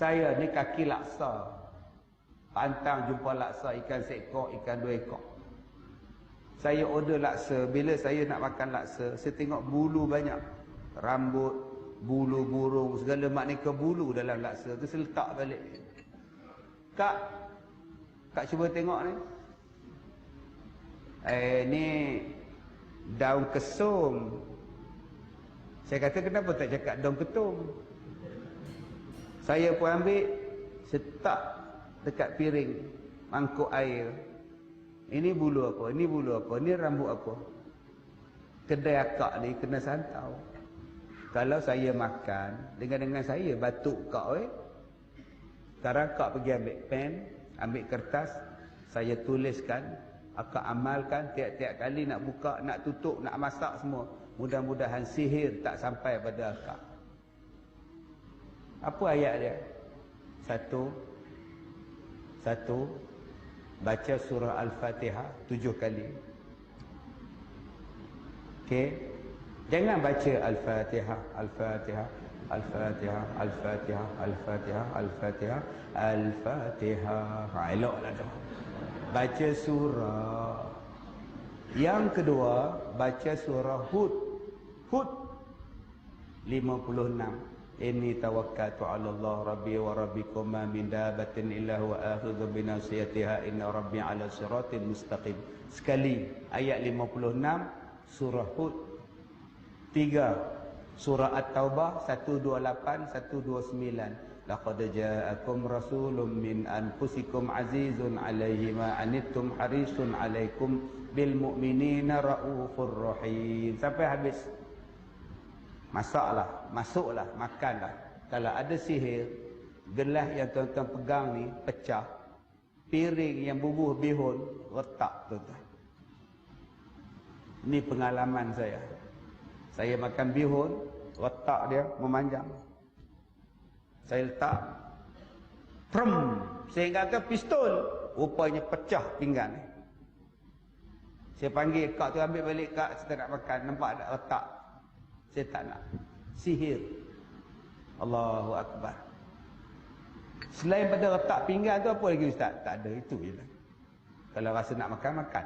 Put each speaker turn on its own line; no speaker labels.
Saya ni kaki laksa. Pantang jumpa laksa, ikan seekor, ikan 2 ekor. Saya order laksa. Bila saya nak makan laksa, saya tengok bulu banyak. Rambut, bulu burung, segala maknanya bulu dalam laksa tu saya letak balik. Kak cuba tengok ni. Ni daun kesum. Saya kata kenapa tak cakap daun ketum? Saya pun ambil, setak dekat piring, mangkuk air. Ini bulu apa? Ini bulu apa? Ini rambut apa? Kedai akak ni kena santau. Kalau saya makan, dengan saya batuk kak sekarang kak pergi ambil pen, ambil kertas, saya tuliskan, akak amalkan tiap-tiap kali nak buka, nak tutup, nak masak semua. Mudah-mudahan sihir tak sampai pada akak. Apa ayat dia? Satu, baca surah Al-Fatihah 7 kali. Okey. Jangan baca Al-Fatihah, Al-Fatihah, Al-Fatihah, Al-Fatihah, Al-Fatihah, Al-Fatihah, Al-Fatihah. Eloklah tu. Baca surah. Yang kedua, baca surah Hud. Hud 56. Inni tawakkaltu 'ala Allah rabbi wa rabbikum ma min dabatin illa huwa akhidhu bi nasiyatiha inna rabbi 'ala siratin mustaqim. Sekali ayat 56 surah Hud. 3 surah At-Taubah 128 129. Laqad ja'akum rasulun min anfusikum azizun 'alaihi ma anittum harisun 'alaikum bil mu'minina raufur rahim. Sampai habis. Masuklah, makanlah. Kalau ada sihir, gelas yang tuan-tuan pegang ni pecah, piring yang bubuh bihun retak tuan-tuan. Ini pengalaman saya. Saya makan bihun, retak dia memanjang. Saya letak, sehingga ke pistol, rupanya pecah pinggan ni. Saya panggil kak tu, ambil balik kak, kita nak makan, nampak ada retak. Saya tak nak. Sihir. Allahu Akbar. Selain pada retak pinggan tu, apa lagi ustaz? Tak ada, itu je lah. Kalau rasa nak makan, makan.